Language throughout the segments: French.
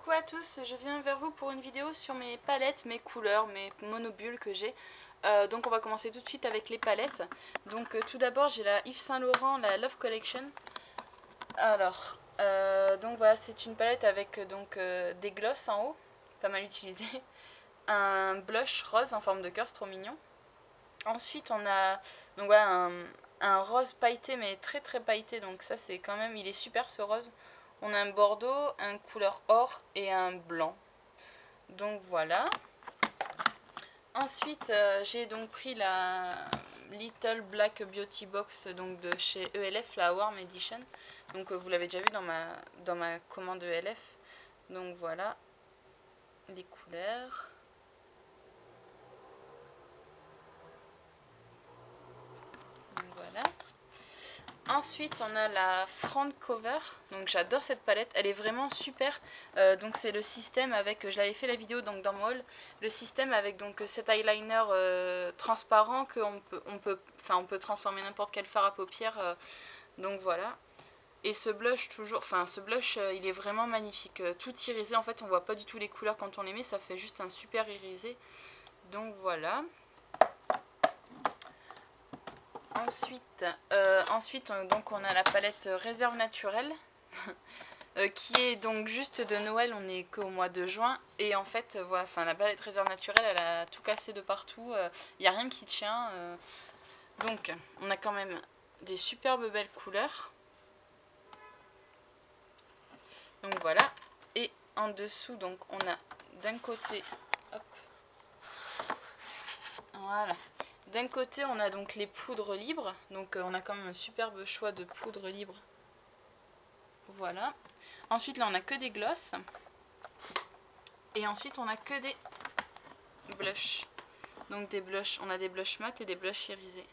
Coucou à tous, je viens vers vous pour une vidéo sur mes palettes, mes couleurs, mes monobulles que j'ai. Donc on va commencer tout de suite avec les palettes. Donc tout d'abord j'ai la Yves Saint Laurent, la Love Collection. Alors, donc voilà, c'est une palette avec des gloss en haut, pas mal utilisé. Un blush rose en forme de cœur, c'est trop mignon. Ensuite on a donc voilà, un rose pailleté, mais très très pailleté, donc ça c'est quand même, il est super ce rose. On a un bordeaux, un couleur or et un blanc. Donc voilà. Ensuite j'ai donc pris la Little Black Beauty Box donc de chez ELF, la Warm Edition. Donc vous l'avez déjà vu dans ma commande ELF. Donc voilà les couleurs. Donc voilà. Ensuite on a la Front Cover, donc j'adore cette palette, elle est vraiment super. Donc c'est le système avec, je l'avais fait la vidéo donc dans mon haul, le système avec donc cet eyeliner transparent qu'on peut transformer n'importe quel fard à paupières, donc voilà. Et ce blush il est vraiment magnifique, tout irisé, en fait on voit pas du tout les couleurs quand on les met, ça fait juste un super irisé, donc voilà. Ensuite donc on a la palette Réserve Naturelle qui est donc juste de Noël, on est qu'au mois de juin. Et en fait, voilà, la palette Réserve Naturelle, elle a tout cassé de partout. Il n'y a rien qui tient. Donc, on a quand même des superbes belles couleurs. Donc voilà. Et en dessous, donc on a d'un côté... Hop, voilà. D'un côté, on a donc les poudres libres. Donc on a quand même un superbe choix de poudres libres. Voilà. Ensuite, là, on a que des glosses. Et ensuite, on a que des blushs. Donc des blushs, on a des blushs mat et des blushs irisés.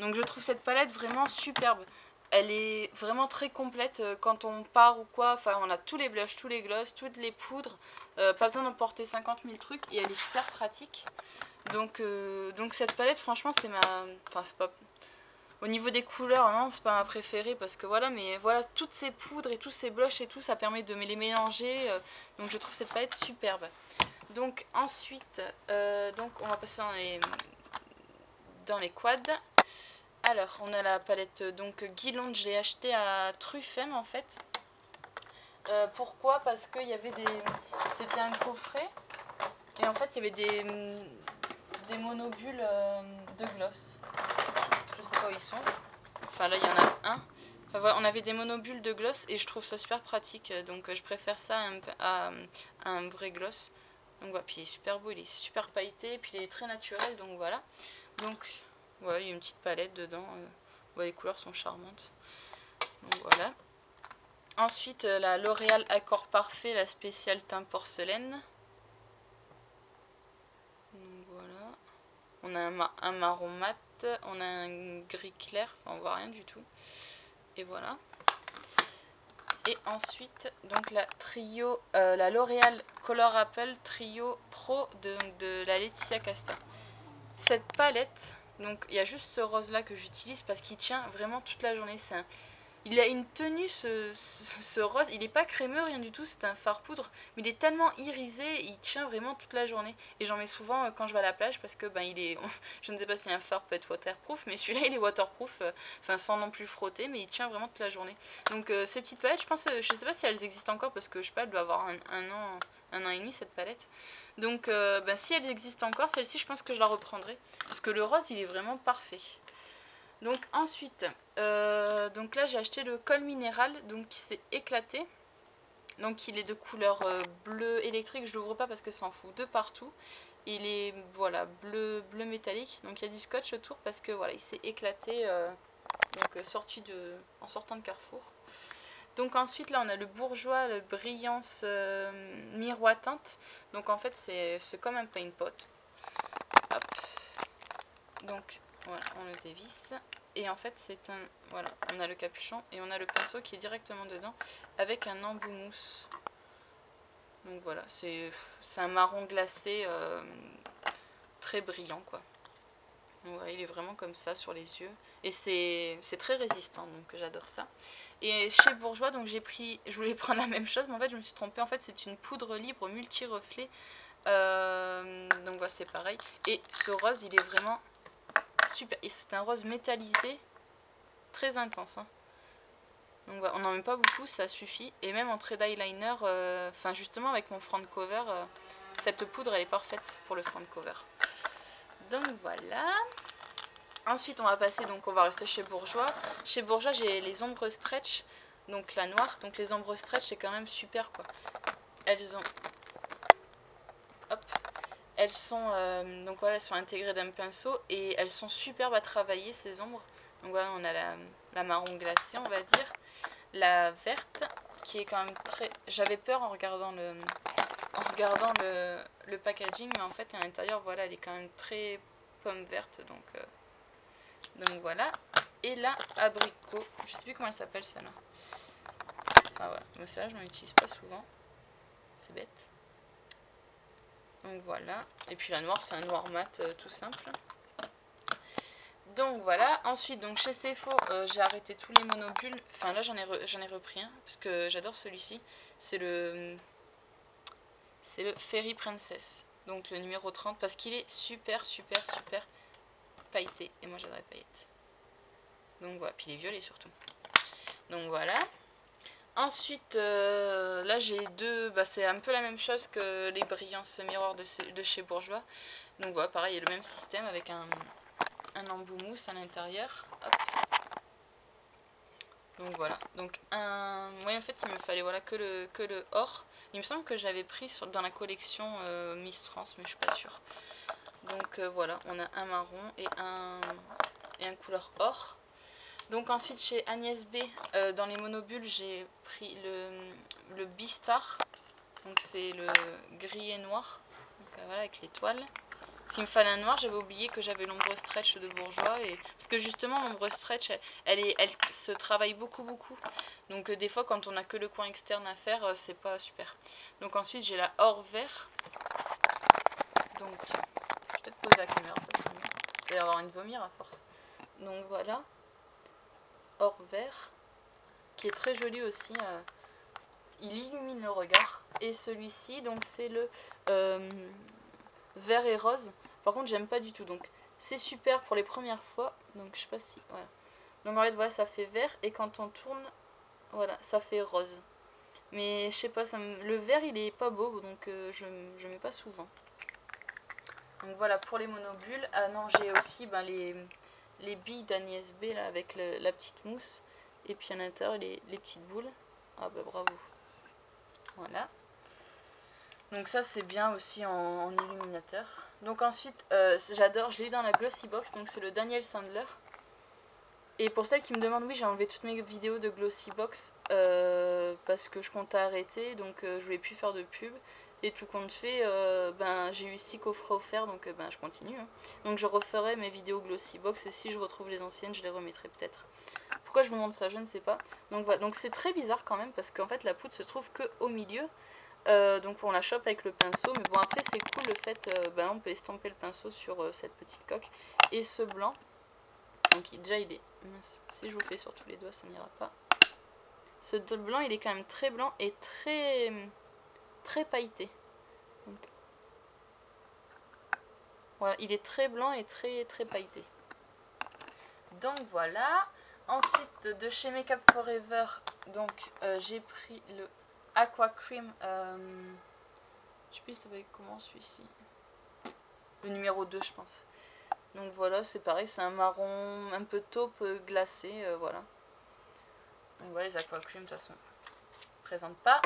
Donc je trouve cette palette vraiment superbe. Elle est vraiment très complète quand on part ou quoi. Enfin, on a tous les blushs, tous les gloss, toutes les poudres. Pas besoin d'emporter 50 000 trucs et elle est super pratique. Donc cette palette, franchement, c'est ma... Enfin, c'est pas... Au niveau des couleurs, non, c'est pas ma préférée parce que voilà, mais voilà, toutes ces poudres et tous ces blushs et tout, ça permet de les mélanger. Donc je trouve cette palette superbe. Donc ensuite, on va passer dans les quads. Alors, on a la palette donc Guilonde, je l'ai achetée à Truffem en fait. Pourquoi? Parce qu'il y avait c'était un coffret et en fait il y avait des monobulles de gloss. Je sais pas où ils sont. Enfin là il y en a un. Enfin, voilà, on avait des monobulles de gloss et je trouve ça super pratique. Donc je préfère ça à un vrai gloss. Donc voilà, puis il est super beau, il est super pailleté, et puis il est très naturel, donc voilà. Donc voilà, il y a une petite palette dedans. Les couleurs sont charmantes. Donc voilà. Ensuite, la L'Oréal Accord Parfait, la spéciale teint porcelaine. Donc voilà. On a un marron mat, on a un gris clair, enfin, on voit rien du tout. Et voilà. Et ensuite, donc la L'Oréal Color Apple Trio Pro de la Laetitia Casta. Cette palette, donc il y a juste ce rose là que j'utilise parce qu'il tient vraiment toute la journée. Il a une tenue, ce rose, il n'est pas crémeux, rien du tout, c'est un fard poudre, mais il est tellement irisé, il tient vraiment toute la journée. Et j'en mets souvent quand je vais à la plage parce que je ne sais pas si un fard peut être waterproof, mais celui-là il est waterproof, sans non plus frotter, mais il tient vraiment toute la journée. Donc ces petites palettes, je sais pas si elles existent encore parce que je sais pas, elle doit avoir un an et demi cette palette. Donc si elle existe encore, celle-ci je pense que je la reprendrai, parce que le rose il est vraiment parfait. Donc ensuite, donc là j'ai acheté le col minéral, donc qui s'est éclaté. Donc il est de couleur bleu électrique, je l'ouvre pas parce que ça en fout de partout. Il est voilà bleu métallique, donc il y a du scotch autour parce que voilà il s'est éclaté en sortant de Carrefour. Donc ensuite là on a le Bourjois, le Brillance miroitante. Donc en fait c'est comme un paint pot. Hop. Donc voilà, on le dévisse. Et en fait voilà, on a le capuchon et on a le pinceau qui est directement dedans avec un embout mousse. Donc voilà, c'est un marron glacé très brillant quoi. Voilà, il est vraiment comme ça sur les yeux. Et c'est très résistant, donc j'adore ça. Et chez Bourjois, donc je voulais prendre la même chose, mais en fait je me suis trompée. En fait c'est une poudre libre multi-reflet. Donc voilà, c'est pareil. Et ce rose, il est vraiment super. Et c'est un rose métallisé, très intense. Hein. Donc voilà, on n'en met pas beaucoup, ça suffit. Et même en trait d'eyeliner, enfin justement avec mon front cover, cette poudre elle est parfaite pour le front cover. Donc voilà. Ensuite on va passer, donc on va rester chez Bourjois. Chez Bourjois j'ai les ombres stretch, donc la noire. Donc les ombres stretch c'est quand même super quoi. Elles ont... Hop. Elles sont, donc voilà, elles sont intégrées d'un pinceau et elles sont superbes à travailler ces ombres. Donc voilà, on a la marron glacée on va dire. La verte qui est quand même très... J'avais peur en regardant le packaging, mais en fait à l'intérieur voilà, elle est quand même très pomme verte, donc voilà. Et la abricot, je sais plus comment elle s'appelle celle-là. Enfin ouais, moi celle-là je m'en utilise pas souvent, c'est bête. Donc voilà, et puis la noire c'est un noir mat tout simple. Donc voilà, ensuite donc chez Cefo j'ai arrêté tous les monobules, enfin là j'en ai repris un parce que j'adore celui-ci, c'est le Fairy Princess, donc le numéro 30 parce qu'il est super pailleté et moi j'adore les paillettes. Donc voilà, puis les violets surtout. Donc voilà. Ensuite là j'ai deux, c'est un peu la même chose que les brillances miroirs de chez Bourjois. Donc voilà, pareil, il y a le même système avec un embout mousse à l'intérieur. Donc voilà, donc moi en fait il me fallait voilà que le or. Il me semble que j'avais pris dans la collection Miss France, mais je suis pas sûre. Donc voilà, on a un marron et un couleur or. Donc ensuite chez Agnès B, dans les monobules j'ai pris le B-Star. Donc c'est le gris et noir, donc voilà, avec l'étoile. S'il me fallait un noir, j'avais oublié que j'avais l'ombre stretch de Bourjois. Parce que justement, l'ombre stretch, elle se travaille beaucoup. Donc des fois, quand on n'a que le coin externe à faire, c'est pas super. Donc ensuite, j'ai la or vert. Donc, je vais peut-être poser la caméra, ça serait mieux. Je vais avoir une vomir à force. Donc voilà, or vert, qui est très joli aussi. Il illumine le regard. Et celui-ci, donc c'est le vert et rose. Par contre j'aime pas du tout, donc c'est super pour les premières fois. Donc je sais pas si, voilà. Donc en fait voilà, ça fait vert et quand on tourne, voilà, ça fait rose. Mais je sais pas, le vert il est pas beau, donc je mets pas souvent. Donc voilà pour les monobules. Ah non, j'ai aussi les billes d'Agnès B là avec la petite mousse. Et puis à l'intérieur les petites boules. Ah bah bravo. Voilà. Donc ça c'est bien aussi en illuminateur. Donc ensuite j'adore, je l'ai eu dans la Glossy Box, donc c'est le Daniel Sandler. Et pour celles qui me demandent, oui j'ai enlevé toutes mes vidéos de Glossy Box parce que je comptais arrêter, donc je voulais plus faire de pub. Et tout compte fait, j'ai eu 6 coffrets offerts, donc je continue. Hein. Donc je referai mes vidéos Glossy Box et si je retrouve les anciennes, je les remettrai peut-être. Pourquoi je vous montre ça, je ne sais pas. Donc voilà, donc c'est très bizarre quand même parce qu'en fait la poudre se trouve que au milieu. Donc on la chope avec le pinceau, mais bon après c'est cool le fait, on peut estamper le pinceau sur cette petite coque. Et ce blanc, donc déjà il est, mince, si je vous fais sur tous les doigts ça n'ira pas. Ce blanc il est quand même très blanc et très pailleté. Donc, voilà, il est très blanc et très pailleté. Donc voilà. Ensuite de chez Makeup Forever, donc j'ai pris le Aqua Cream. Je sais plus il s'appelle comment celui-ci. Le numéro 2 je pense. Donc voilà, c'est pareil, c'est un marron un peu taupe glacé, voilà. Donc voilà, les Aqua Cream de toute façon, je ne présente pas.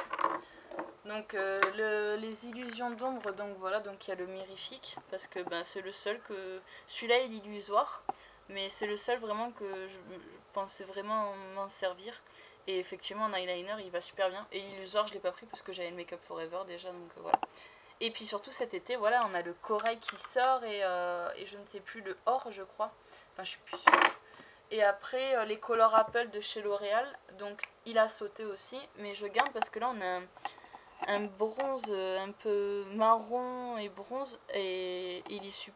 Donc les illusions d'ombre, donc voilà, donc il y a le mirifique, parce que c'est le seul que... Celui-là est l'illusoire, mais c'est le seul vraiment que je pensais vraiment m'en servir. Et effectivement en eyeliner il va super bien. Et l'illusoire je l'ai pas pris parce que j'avais le Make Up Forever déjà, donc voilà. Et puis surtout cet été, voilà, on a le corail qui sort et je ne sais plus, le or je crois. Enfin je suis plus sûre. Et après les Color Apple de chez L'Oréal, donc il a sauté aussi, mais je garde parce que là on a un bronze un peu marron et bronze et il est super.